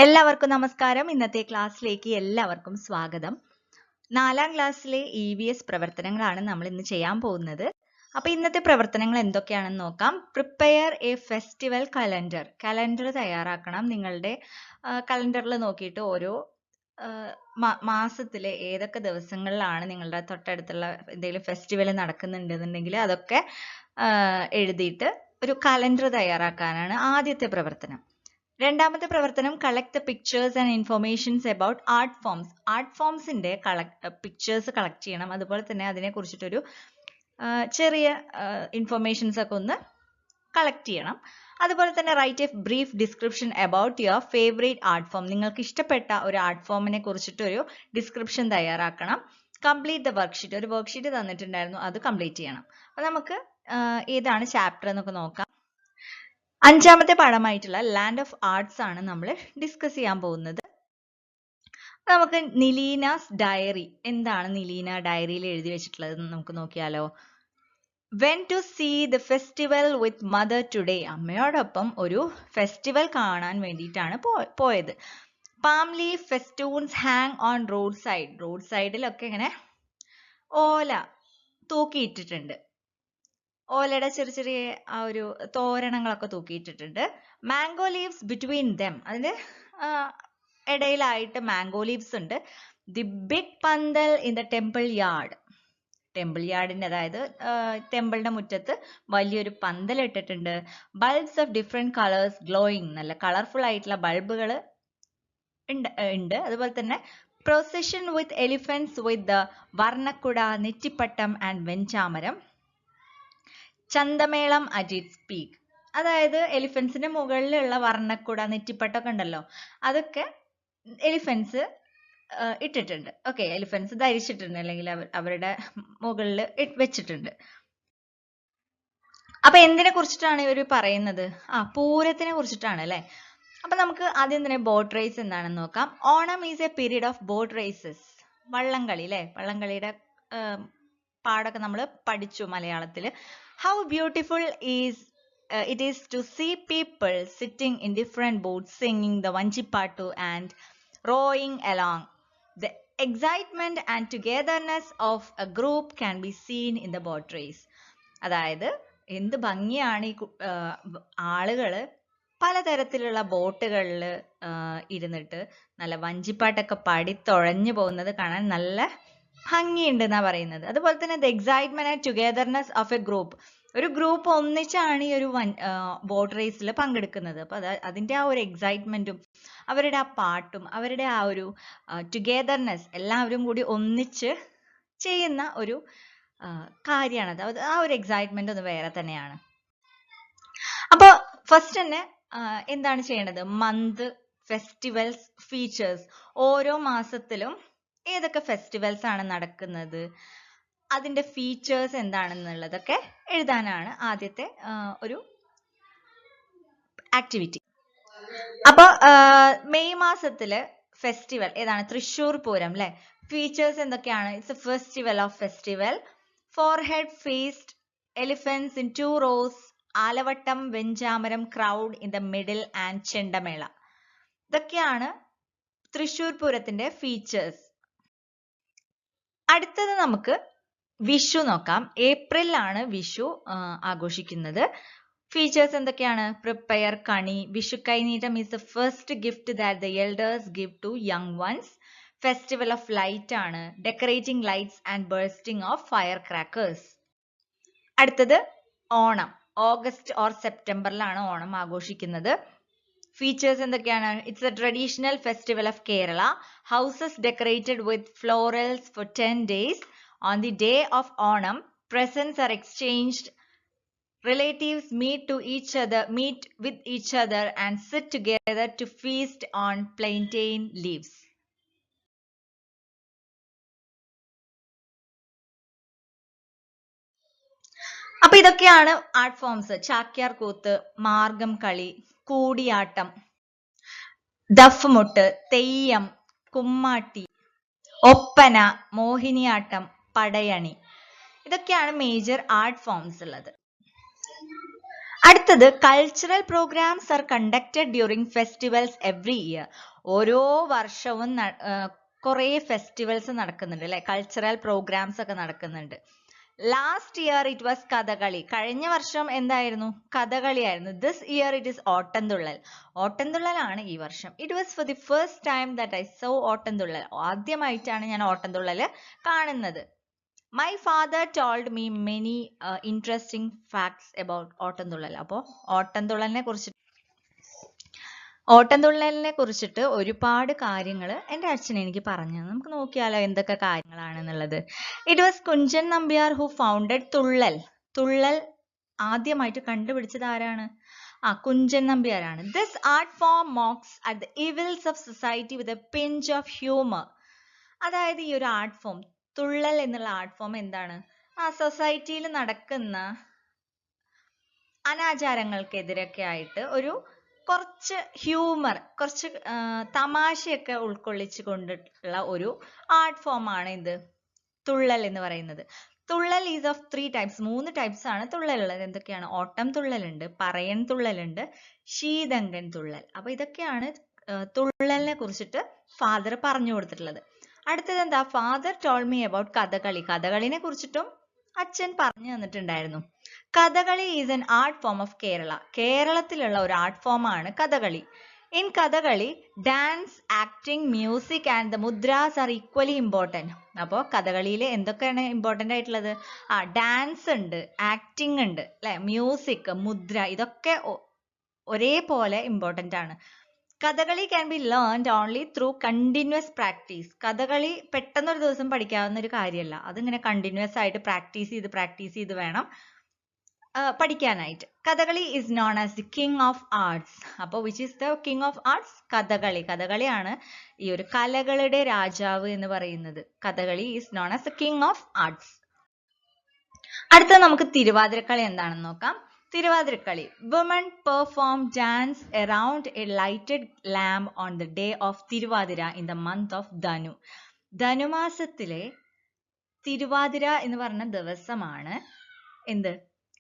എല്ലാവർക്കും നമസ്കാരം. ഇന്നത്തെ ക്ലാസ്സിലേക്ക് എല്ലാവർക്കും സ്വാഗതം. 4ാം ക്ലാസ്സിലെ EVS പ്രവർത്തനങ്ങളാണ് നമ്മൾ ഇന്ന് ചെയ്യാൻ പോകുന്നത്. അപ്പോൾ ഇന്നത്തെ പ്രവർത്തനങ്ങൾ എന്തൊക്കെയാണെന്ന് നോക്കാം. Prepare A festival calendar. Calendar തയ്യാറാക്കണം. നിങ്ങളുടെ കലണ്ടറിൽ നോക്കിയിട്ട് ഓരോ മാസത്തിലെ ഏതൊക്കെ ദിവസങ്ങളിലാണ് നിങ്ങളുടെ തൊട്ടടുത്തുള്ള എന്തെങ്കിലും ഫെസ്റ്റിവൽ നടക്കുന്നുണ്ടെന്നുണ്ടെങ്കിൽ അതൊക്കെ എഴുതിയിട്ട് ഒരു കലണ്ടർ തയ്യാറാക്കാനാണ് ആദ്യത്തെ പ്രവർത്തനം. രണ്ടാമത്തെ പ്രവർത്തനം collect the pictures and informations about art forms. Art ഫോംസിന്റെ പിക്ചേഴ്സ് കളക്ട് ചെയ്യണം. അതുപോലെ തന്നെ അതിനെ കുറിച്ചിട്ടൊരു ചെറിയ ഇൻഫർമേഷൻസ് ഒക്കെ ഒന്ന് കളക്ട് ചെയ്യണം. അതുപോലെ തന്നെ write a brief description about your favourite art form. നിങ്ങൾക്ക് ഇഷ്ടപ്പെട്ട ഒരു ആർട്ട് ഫോമിനെ കുറിച്ചിട്ടൊരു ഡിസ്ക്രിപ്ഷൻ തയ്യാറാക്കണം. Complete the worksheet. ഒരു വർക്ക്ഷീറ്റ് തന്നിട്ടുണ്ടായിരുന്നു, അത് കംപ്ലീറ്റ് ചെയ്യണം. അപ്പോൾ നമുക്ക് ഏതാണ് ചാപ്റ്റർ എന്നൊക്കെ നോക്കാം. 5ാമത്തെ പാഠമായിട്ടുള്ള ലാൻഡ് ഓഫ് ആർട്സ് ആണ് നമ്മൾ ഡിസ്കസ് ചെയ്യാൻ പോകുന്നത്. നമുക്ക് നിലീനാസ് ഡയറി. എന്താണ് നിലീന ഡയറിയിൽ എഴുതി വെച്ചിട്ടുള്ളത് നമുക്ക് നോക്കിയാലോ. Went to see the festival with mother today. അമ്മയോടൊപ്പം ഒരു ഫെസ്റ്റിവൽ കാണാൻ വേണ്ടിയിട്ടാണ് പോയത്. Palm leaf festoons hang on road side. Road സൈഡിലൊക്കെ ഇങ്ങനെ ഓല തൂക്കിയിട്ടിട്ടുണ്ട്. ഓലയുടെ ചെറിയ ചെറിയ ആ ഒരു തോരണങ്ങളൊക്കെ തൂക്കിയിട്ടിട്ടുണ്ട്. Mango leaves between them. അതിന്റെ ഇടയിലായിട്ട് മാംഗോ ലീവ്സ് ഉണ്ട്. The big pandal in the temple yard. Temple യാർഡിന്റെ അതായത് ടെമ്പിളിന്റെ മുറ്റത്ത് വലിയൊരു പന്തൽ ഇട്ടിട്ടുണ്ട്. Bulbs of different colours glowing. നല്ല കളർഫുൾ ആയിട്ടുള്ള ബൾബുകൾ ഉണ്ട്. അതുപോലെ തന്നെ procession with elephants with the വർണ്ണക്കുട, നെറ്റിപ്പട്ടം ആൻഡ് വെഞ്ചാമരം. ചന്തമേളം അറ്റ് ഇറ്റ്സ് പീക്ക്. അതായത് എലിഫന്റ്സിന്റെ മുകളിലുള്ള വർണ്ണക്കുട, നെറ്റിപ്പട്ടൊക്കെ ഉണ്ടല്ലോ, അതൊക്കെ എലിഫന്റ്സ് ഇട്ടിട്ടുണ്ട്. ഓക്കെ, എലിഫന്റ്സ് ധരിച്ചിട്ടുണ്ട്, അല്ലെങ്കിൽ അവരുടെ മുകളിൽ വെച്ചിട്ടുണ്ട്. അപ്പൊ എന്തിനെ കുറിച്ചിട്ടാണ് ഇവർ പറയുന്നത്? പൂരത്തിനെ കുറിച്ചിട്ടാണ് അല്ലെ. അപ്പൊ നമുക്ക് ആദ്യം തന്നെ ബോട്ട് റേസ് എന്താണെന്ന് നോക്കാം. Onam is A period of boat races. വള്ളംകളി അല്ലെ. വള്ളംകളിയുടെ പാടൊക്കെ നമ്മൾ പഠിച്ചു മലയാളത്തില്. How beautiful it is to see people sitting in different boats singing the Vanchipattu and rowing along. The excitement and togetherness of a group can be seen in the boat race. അതായത് എന്ത് ഭംഗിയാണ് ഈ ആളുകള് പലതരത്തിലുള്ള ബോട്ടുകളിൽ ഇരുന്നിട്ട് നല്ല വഞ്ചിപ്പാട്ടൊക്കെ പാടി തുഴഞ്ഞു പോകുന്നത് കാണാൻ നല്ല ഭംഗിയുണ്ട് എന്നാ പറയുന്നത്. അതുപോലെ തന്നെ the excitement and togetherness of A group. ഒരു ഗ്രൂപ്പ് ഒന്നിച്ചാണ് ഈ ഒരു ബോട്ട് റേസിൽ പങ്കെടുക്കുന്നത്. അപ്പൊ അതിന്റെ ആ ഒരു എക്സൈറ്റ്മെന്റും അവരുടെ ആ പാട്ടും അവരുടെ ആ ഒരു ടുഗദർനെസ് എല്ലാവരും കൂടി ഒന്നിച്ച് ചെയ്യുന്ന ഒരു കാര്യമാണ്. അത് ആ ഒരു എക്സൈറ്റ്മെന്റ് ഒന്ന് വേറെ തന്നെയാണ്. അപ്പൊ ഫസ്റ്റ് തന്നെ എന്താണ് ചെയ്യേണ്ടത്? Month, festivals, features. ഓരോ മാസത്തിലും ഏതൊക്കെ ഫെസ്റ്റിവൽസ് ആണ് നടക്കുന്നത്, അതിന്റെ ഫീച്ചേഴ്സ് എന്താണെന്നുള്ളതൊക്കെ എഴുതാനാണ് ആദ്യത്തെ ഒരു ആക്ടിവിറ്റി. അപ്പൊ മെയ് മാസത്തില് ഫെസ്റ്റിവൽ ഏതാണ്? തൃശ്ശൂർ പൂരം അല്ലെ. ഫീച്ചേഴ്സ് എന്തൊക്കെയാണ്? It's a festival of festival. Forehead feast, elephants in 2 rows, ആലവട്ടം, വെഞ്ചാമരം, crowd in the middle and ചെണ്ടമേള. ഇതൊക്കെയാണ് തൃശ്ശൂർ പൂരത്തിന്റെ ഫീച്ചേഴ്സ്. അടുത്തത് നമുക്ക് വിഷു നോക്കാം. ഏപ്രിലാണ് വിഷു ആഘോഷിക്കുന്നത്. ഫീച്ചേഴ്സ് എന്തൊക്കെയാണ്? പ്രിപ്പയർ കണി. വിഷു കൈനീട്ടം is the first gift that the elders give to young ones. Festival of light ആണ്. Decorating lights and bursting of fire crackers. അടുത്തത് ഓണം. ഓഗസ്റ്റ് ഓർ സെപ്റ്റംബറിലാണ് ഓണം ആഘോഷിക്കുന്നത്. ഫീച്ചേഴ്സ് എന്തൊക്കെയാണ്? It's a traditional festival of Kerala. Houses decorated with florals for 10 days. On the day of Onam, presents are exchanged. Relatives meet with each other and sit together to feast on plantain leaves. അപ്പൊ ഇതൊക്കെയാണ് art forms. Chakyar Koothu, മാർഗം കളി, കൂടിയാട്ടം, ദഫ്മുട്ട്, തെയ്യം, കുമ്മാട്ടി, ഒപ്പന, മോഹിനിയാട്ടം, പടയണി. ഇതൊക്കെയാണ് major art forms ഉള്ളത്. അടുത്തത് cultural programs are conducted during festivals every year. ഓരോ വർഷവും കുറേ ഫെസ്റ്റിവൽസ് നടക്കുന്നുണ്ട് അല്ലെ, കൾച്ചറൽ പ്രോഗ്രാംസ് ഒക്കെ നടക്കുന്നുണ്ട്. Last year it was Kathakali. കഴിഞ്ഞ വർഷം എന്തായിരുന്നു? കഥകളി ആയിരുന്നു. This year it is Ottamthullal. ഓട്ടംതുള്ളലാണ് ഈ വർഷം. It was for the first time that I saw Ottamthullal. ആദ്യമായിട്ടാണ് ഞാൻ ഓട്ടംതുള്ളൽ കാണുന്നത്. My father told me many interesting facts about Ottamthullal. അപ്പോൾ ഓട്ടംതുള്ളലിനെ കുറിച്ചിട്ട് ഒരുപാട് കാര്യങ്ങൾ എൻ്റെ അച്ഛൻ എനിക്ക് പറഞ്ഞു. നമുക്ക് നോക്കിയാലോ എന്തൊക്കെ കാര്യങ്ങളാണെന്നുള്ളത്. It was Kunchan Nambiar who founded Thullal. Thullal ആദ്യമായിട്ട് കണ്ടുപിടിച്ചത് ആരാണ്? കുഞ്ചൻ നമ്പ്യാരാണ്. This art form mocks at the evils of society with a pinch of humour. അതായത് ഈ ഒരു ആർട്ട് ഫോം, തുള്ളൽ എന്നുള്ള ആർട്ട് ഫോം എന്താണ്? സൊസൈറ്റിയിൽ നടക്കുന്ന അനാചാരങ്ങൾക്കെതിരൊക്കെ ആയിട്ട് ഒരു കുറച്ച് ഹ്യൂമർ, കുറച്ച് തമാശയൊക്കെ ഉൾക്കൊള്ളിച്ചു കൊണ്ടിട്ടുള്ള ഒരു ആർട്ട് ഫോം ആണ് ഇത് തുള്ളൽ എന്ന് പറയുന്നത്. തുള്ളൽ ഈസ് ഓഫ് 3 ടൈപ്സ്. 3 ടൈപ്സ് ആണ് തുള്ളൽ ഉള്ളത്. എന്തൊക്കെയാണ്? ഓട്ടം തുള്ളലുണ്ട്, പറയൻ തുള്ളലുണ്ട്, ശീതങ്കൻ തുള്ളൽ. അപ്പൊ ഇതൊക്കെയാണ് തുള്ളലിനെ കുറിച്ചിട്ട് ഫാദർ പറഞ്ഞു കൊടുത്തിട്ടുള്ളത്. അടുത്തത് എന്താ? Father told me about Kathakali. കഥകളിനെ കുറിച്ചിട്ടും അച്ഛൻ പറഞ്ഞു തന്നിട്ടുണ്ടായിരുന്നു. Kathakali is an art form of Kerala. കേരളത്തിലുള്ള ഒരു ആർട്ട് ഫോം ആണ് Kathakali. In Kathakali dance, acting, music and the mudras are equally important. അപ്പോൾ കഥകളിയിൽ എന്തൊക്കെയാണ് ഇമ്പോർട്ടൻ്റ് ആയിട്ടുള്ളത്? ഡാൻസ് ഉണ്ട്, ആക്ടിങ് ഉണ്ട് അല്ലെ, മ്യൂസിക്, മുദ്ര, ഇതൊക്കെ ഒരേപോലെ ഇമ്പോർട്ടൻ്റ് ആണ്. Kathakali can be learned only through continuous practice. Kathakali പെട്ടെന്നൊരു ദിവസം പഠിക്കാവുന്ന ഒരു കാര്യമല്ല. അതിങ്ങനെ കണ്ടിന്യൂസ് ആയിട്ട് പ്രാക്ടീസ് ചെയ്ത് വേണം പഠിക്കാനായിട്ട്. Kathakali is known as the king of arts. അപ്പോൾ which is the king of arts? Kathakali. കഥകളിയാണ് ഈ ഒരു കലകളുടെ രാജാവ് എന്ന് പറയുന്നത്. Kathakali is known as the king of arts. അടുത്ത നമുക്ക് തിരുവാതിരക്കളി എന്താണെന്ന് നോക്കാം. Thiruvathirakali. Women perform dance around a lighted lamp on the day of Thiruvathira in the month of ധനു. ധനുമാസത്തിലെ തിരുവാതിര എന്ന് പറഞ്ഞ ദിവസമാണ് എന്ത്?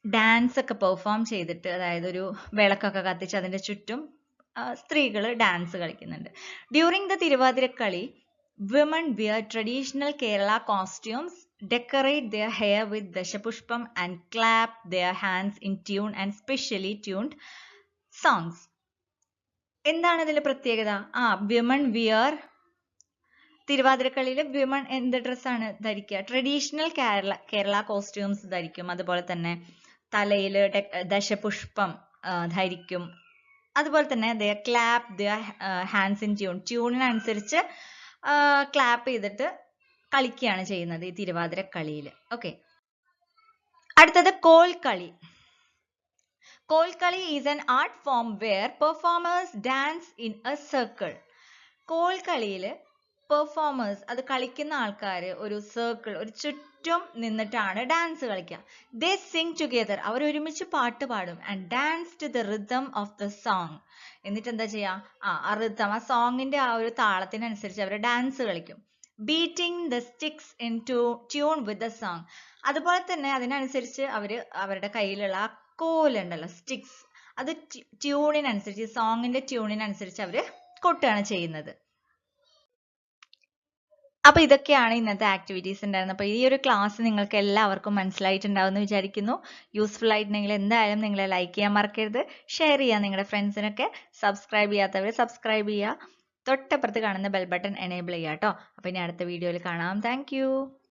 ഡാൻസ് ഒക്കെ പെർഫോം ചെയ്തിട്ട്, അതായത് ഒരു വിളക്കൊക്കെ കത്തിച്ച് അതിന്റെ ചുറ്റും സ്ത്രീകൾ ഡാൻസ് കളിക്കുന്നുണ്ട്. During the Thiruvathirakali women wear traditional Kerala costumes, decorate their hair with dashapushpam and clap their hands in tune and specially tuned songs. എന്താണ് ഇതിലെ പ്രത്യേകത? വിമൺ വിയർ, തിരുവാതിരക്കളിയിൽ വിമൺ എന്ത് ഡ്രസ്സാണ് ധരിക്കുക? ട്രഡീഷണൽ കേരള കോസ്റ്റ്യൂംസ് ധരിക്കും. അതുപോലെ തന്നെ തലയിൽ ദശപുഷ്പം ധരിക്കും. അതുപോലെ തന്നെ they clap their hands in tune. ട്യൂണിനനുസരിച്ച് ക്ലാപ്പ് ചെയ്തിട്ട് കളിക്കുകയാണ് ചെയ്യുന്നത് ഈ തിരുവാതിരക്കളിയിൽ. ഓക്കെ. അടുത്തത് Kolkali. Kolkali is an art form where performers dance in a circle. കോൽക്കളിയിൽ പെർഫോമേഴ്സ്, അത് കളിക്കുന്ന ആൾക്കാർ ഒരു സർക്കിൾ, ഒരു ചുറ്റും നിന്നിട്ടാണ് ഡാൻസ് കളിക്കുക. ദേ സിങ് ടുഗെദർ. അവർ ഒരുമിച്ച് പാട്ട് പാടും. And dance to the rhythm of the song. എന്നിട്ട് എന്താ ചെയ്യാ? ആ റിതം, ആ സോങ്ങിന്റെ ആ ഒരു താളത്തിനനുസരിച്ച് അവർ ഡാൻസ് കളിക്കും. Beating the sticks in tune with the song. അതുപോലെ തന്നെ അതിനനുസരിച്ച് അവരുടെ കയ്യിലുള്ള ആ കോലുണ്ടല്ലോ, സ്റ്റിക്സ്, അത് ട്യൂണിനനുസരിച്ച്, സോങ്ങിന്റെ ട്യൂണിനനുസരിച്ച് അവർ കൊട്ടുകയാണ് ചെയ്യുന്നത്. അപ്പൊ ഇതൊക്കെയാണ് ഇന്നത്തെ ആക്ടിവിറ്റീസ് ഉണ്ടായിരുന്നത്. അപ്പൊ ഈ ഒരു ക്ലാസ് നിങ്ങൾക്ക് എല്ലാവർക്കും മനസ്സിലായിട്ടുണ്ടാവും എന്ന് വിചാരിക്കുന്നു. യൂസ്ഫുൾ ആയിട്ടുണ്ടെങ്കിൽ എന്തായാലും നിങ്ങളെ ലൈക്ക് ചെയ്യാൻ മറക്കരുത്, ഷെയർ ചെയ്യുക നിങ്ങളുടെ ഫ്രണ്ട്സിനൊക്കെ. സബ്സ്ക്രൈബ് ചെയ്യാത്തവർ സബ്സ്ക്രൈബ് ചെയ്യുക. തൊട്ടപ്പുറത്ത് കാണുന്ന ബെൽ ബട്ടൺ എനേബിൾ ചെയ്യുക കേട്ടോ. അപ്പൊ ഇനി അടുത്ത വീഡിയോയിൽ കാണാം. താങ്ക്